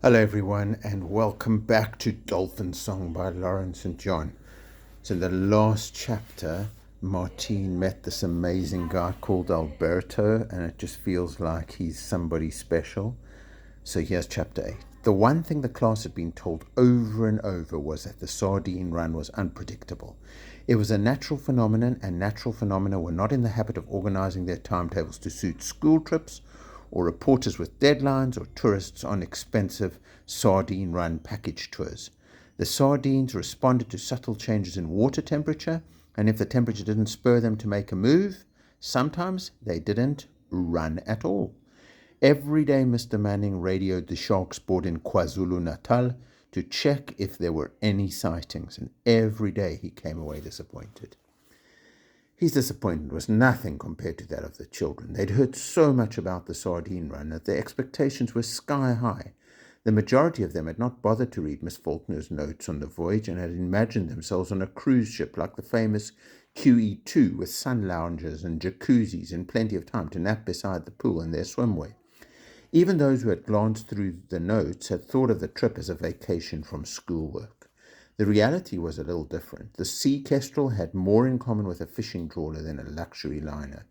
Hello, everyone, and welcome back to Dolphin Song by Lawrence and John. So, in the last chapter, Martine met this amazing guy called Alberto, and it just feels like he's somebody special. So, here's chapter 8. The one thing the class had been told over and over was that the sardine run was unpredictable. It was a natural phenomenon, and natural phenomena were not in the habit of organizing their timetables to suit school trips or reporters with deadlines or tourists on expensive sardine run package tours. The sardines responded to subtle changes in water temperature, and if the temperature didn't spur them to make a move, sometimes they didn't run at all. Every day, Mr. Manning radioed the Sharks board in KwaZulu-Natal to check if there were any sightings, and every day he came away disappointed. His disappointment was nothing compared to that of the children. They'd heard so much about the sardine run that their expectations were sky high. The majority of them had not bothered to read Miss Faulkner's notes on the voyage and had imagined themselves on a cruise ship like the famous QE2 with sun lounges and jacuzzis and plenty of time to nap beside the pool in their swimwear. Even those who had glanced through the notes had thought of the trip as a vacation from schoolwork. The reality was a little different. The sea kestrel had more in common with a fishing trawler than a luxury liner.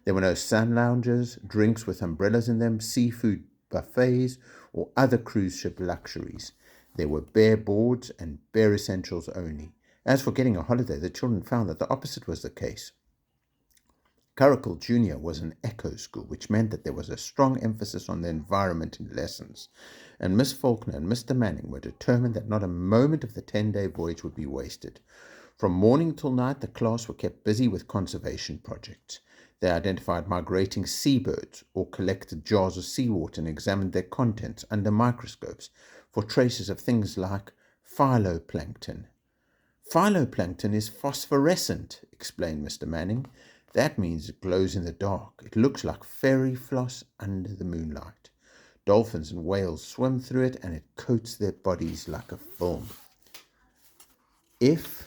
There were no sun lounges, drinks with umbrellas in them, seafood buffets, or other cruise ship luxuries. There were bare boards and bare essentials only. As for getting a holiday, the children found that the opposite was the case. Curricle Junior was an echo school, which meant that there was a strong emphasis on the environment in lessons, and Miss Faulkner and Mr. Manning were determined that not a moment of the 10-day voyage would be wasted. From morning till night, the class were kept busy with conservation projects. They identified migrating seabirds or collected jars of seawater and examined their contents under microscopes for traces of things like phytoplankton. Phytoplankton is phosphorescent, explained Mr. Manning. That means it glows in the dark. It looks like fairy floss under the moonlight. Dolphins and whales swim through it, and it coats their bodies like a film. If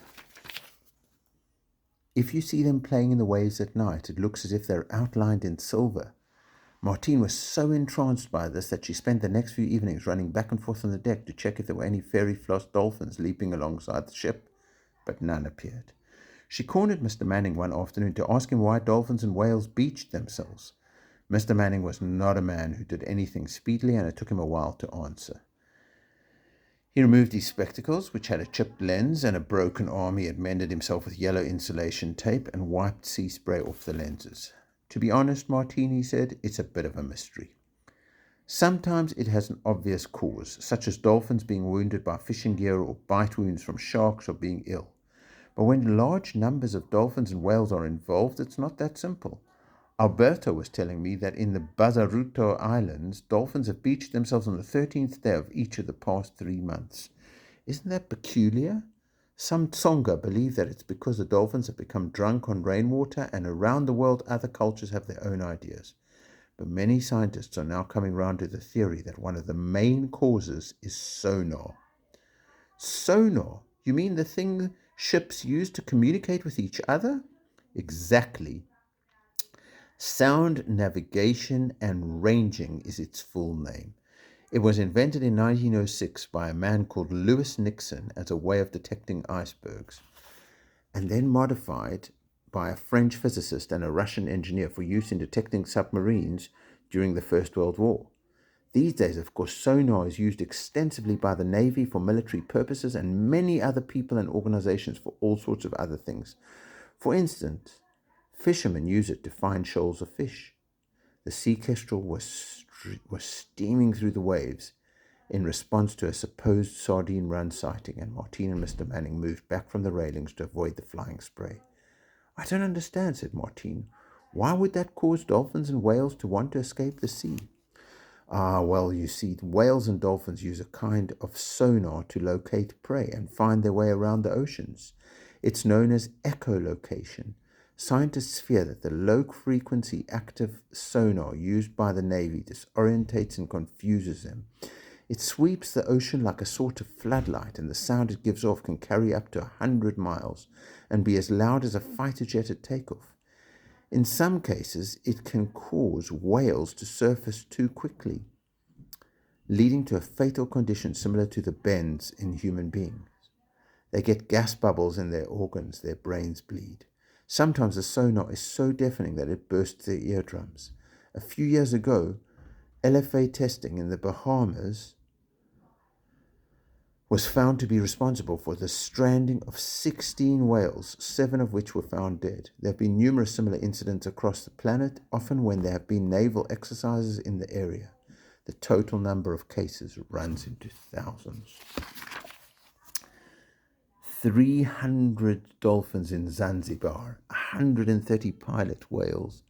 you see them playing in the waves at night, it looks as if they're outlined in silver. Martine was so entranced by this that she spent the next few evenings running back and forth on the deck to check if there were any fairy floss dolphins leaping alongside the ship, but none appeared. She cornered Mr. Manning one afternoon to ask him why dolphins and whales beached themselves. Mr. Manning was not a man who did anything speedily, and it took him a while to answer. He removed his spectacles, which had a chipped lens and a broken arm. He had mended himself with yellow insulation tape and wiped sea spray off the lenses. To be honest, Martine, he said, it's a bit of a mystery. Sometimes it has an obvious cause, such as dolphins being wounded by fishing gear or bite wounds from sharks or being ill. But when large numbers of dolphins and whales are involved, it's not that simple. Alberto was telling me that in the Bazaruto Islands, dolphins have beached themselves on the 13th day of each of the past 3 months. Isn't that peculiar? Some Tsonga believe that it's because the dolphins have become drunk on rainwater, and around the world other cultures have their own ideas. But many scientists are now coming round to the theory that one of the main causes is sonar. Sonar? You mean the thing ships use to communicate with each other? Exactly. Sound navigation and ranging is its full name. It was invented in 1906 by a man called Lewis Nixon as a way of detecting icebergs, and then modified by a French physicist and a Russian engineer for use in detecting submarines during the First World War. These days, of course, sonar is used extensively by the Navy for military purposes and many other people and organizations for all sorts of other things. For instance, fishermen use it to find shoals of fish. The sea kestrel was steaming through the waves in response to a supposed sardine run sighting, and Martine and Mr. Manning moved back from the railings to avoid the flying spray. I don't understand, said Martine. Why would that cause dolphins and whales to want to escape the sea? Well, you see, whales and dolphins use a kind of sonar to locate prey and find their way around the oceans. It's known as echolocation. Scientists fear that the low-frequency active sonar used by the Navy disorientates and confuses them. It sweeps the ocean like a sort of floodlight, and the sound it gives off can carry up to 100 miles and be as loud as a fighter jet at takeoff. In some cases, it can cause whales to surface too quickly. leading to a fatal condition similar to the bends in human beings. They get gas bubbles in their organs, their brains bleed. Sometimes the sonar is so deafening that it bursts their eardrums. A few years ago, LFA testing in the Bahamas was found to be responsible for the stranding of 16 whales, 7 of which were found dead. There have been numerous similar incidents across the planet, often when there have been naval exercises in the area. The total number of cases runs into thousands. 300 dolphins in Zanzibar, 130 pilot whales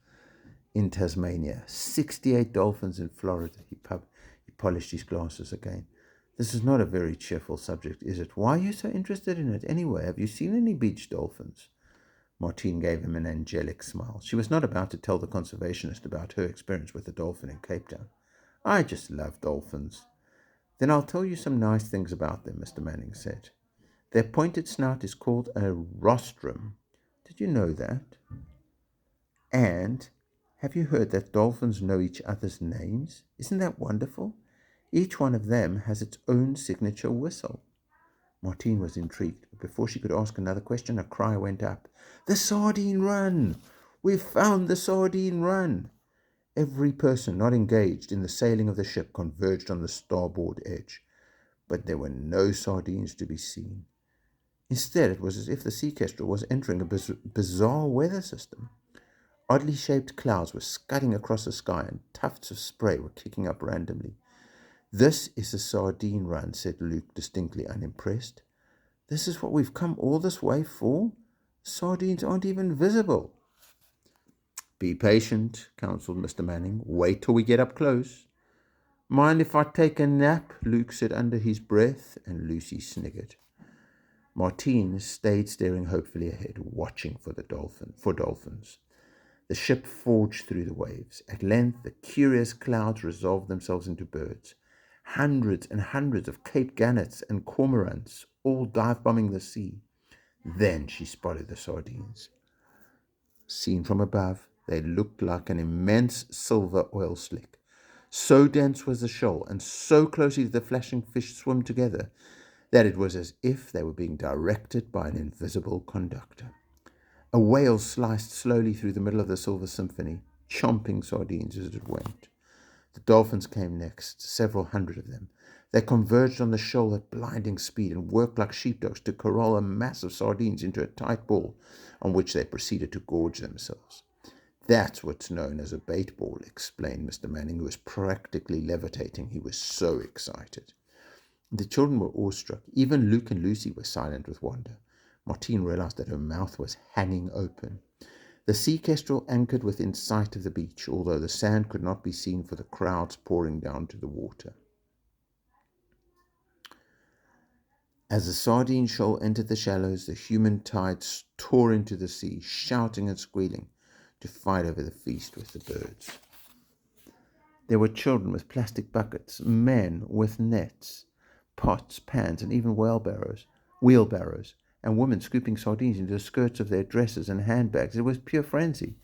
in Tasmania, 68 dolphins in Florida. He polished his glasses again. This is not a very cheerful subject, is it? Why are you so interested in it anyway? Have you seen any beach dolphins? Martine gave him an angelic smile. She was not about to tell the conservationist about her experience with a dolphin in Cape Town. I just love dolphins. Then I'll tell you some nice things about them, Mr. Manning said. Their pointed snout is called a rostrum. Did you know that? And have you heard that dolphins know each other's names? Isn't that wonderful? Each one of them has its own signature whistle. Martine was intrigued, but before she could ask another question, a cry went up. The sardine run! We've found the sardine run! Every person not engaged in the sailing of the ship converged on the starboard edge, but there were no sardines to be seen. Instead, it was as if the sea kestrel was entering a bizarre weather system. Oddly shaped clouds were scudding across the sky, and tufts of spray were kicking up randomly. This is a sardine run, said Luke, distinctly unimpressed. This is what we've come all this way for? Sardines aren't even visible. Be patient, counselled Mr. Manning. Wait till we get up close. Mind if I take a nap? Luke said under his breath, and Lucy sniggered. Martine stayed staring hopefully ahead, watching for dolphins. The ship forged through the waves. At length, the curious clouds resolved themselves into birds. Hundreds and hundreds of Cape gannets and cormorants, all dive-bombing the sea. Then she spotted the sardines. Seen from above, they looked like an immense silver oil slick. So dense was the shoal, and so closely did the flashing fish swim together, that it was as if they were being directed by an invisible conductor. A whale sliced slowly through the middle of the silver symphony, chomping sardines as it went. The dolphins came next, several hundred of them. They converged on the shoal at blinding speed and worked like sheepdogs to corral a mass of sardines into a tight ball, on which they proceeded to gorge themselves. That's what's known as a bait ball, explained Mr. Manning, who was practically levitating. He was so excited. The children were awestruck. Even Luke and Lucy were silent with wonder. Martine realized that her mouth was hanging open. The sea kestrel anchored within sight of the beach, although the sand could not be seen for the crowds pouring down to the water. As the sardine shoal entered the shallows, the human tides tore into the sea, shouting and squealing, to fight over the feast with the birds. There were children with plastic buckets, men with nets, pots, pans, and even wheelbarrows, and women scooping sardines into the skirts of their dresses and handbags. It was pure frenzy.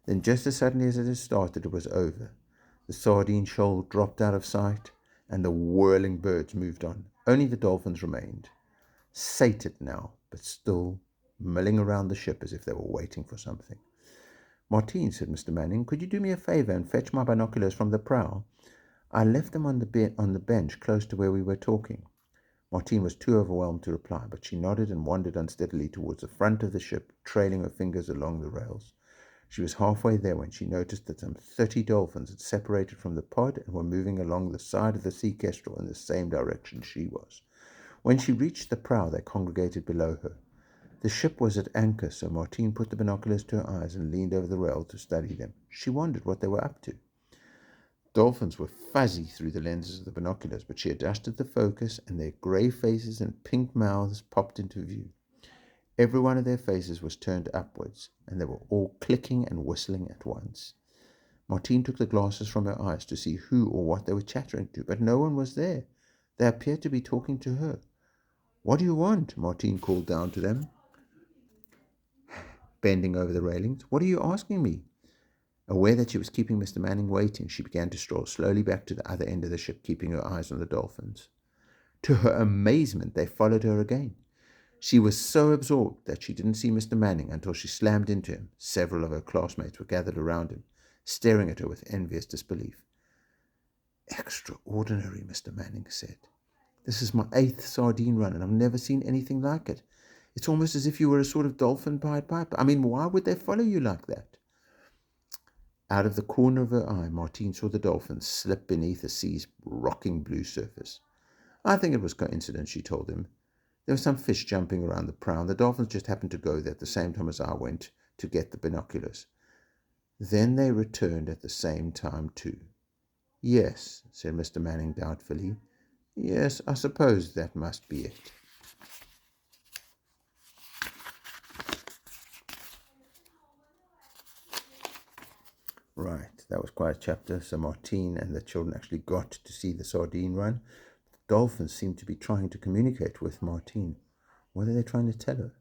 Then, just as suddenly as it had started, it was over. The sardine shoal dropped out of sight, and the whirling birds moved on. Only the dolphins remained, sated now, but still milling around the ship as if they were waiting for something. Martine, said Mr. Manning, could you do me a favor and fetch my binoculars from the prow? I left them on the bench close to where we were talking. Martine was too overwhelmed to reply, but she nodded and wandered unsteadily towards the front of the ship, trailing her fingers along the rails. She was halfway there when she noticed that some 30 dolphins had separated from the pod and were moving along the side of the sea kestrel in the same direction she was. When she reached the prow, they congregated below her. The ship was at anchor, so Martine put the binoculars to her eyes and leaned over the rail to study them. She wondered what they were up to. Dolphins were fuzzy through the lenses of the binoculars, but she adjusted the focus, and their grey faces and pink mouths popped into view. Every one of their faces was turned upwards, and they were all clicking and whistling at once. Martine took the glasses from her eyes to see who or what they were chattering to, but no one was there. They appeared to be talking to her. What do you want? Martine called down to them, bending over the railings. What are you asking me? Aware that she was keeping Mr. Manning waiting, she began to stroll slowly back to the other end of the ship, keeping her eyes on the dolphins. To her amazement, they followed her again. She was so absorbed that she didn't see Mr. Manning until she slammed into him. Several of her classmates were gathered around him, staring at her with envious disbelief. "Extraordinary," Mr. Manning said. "This is my 8th sardine run, and I've never seen anything like it. It's almost as if you were a sort of dolphin Pied Piper. I mean, why would they follow you like that?" Out of the corner of her eye, Martine saw the dolphins slip beneath the sea's rocking blue surface. "I think it was coincidence," she told him. "There were some fish jumping around the prow, and the dolphins just happened to go there at the same time as I went to get the binoculars. Then they returned at the same time too." "Yes," said Mr. Manning doubtfully. "Yes, I suppose that must be it." Right, that was quite a chapter. So Martine and the children actually got to see the sardine run. The dolphins seemed to be trying to communicate with Martine. What are they trying to tell her?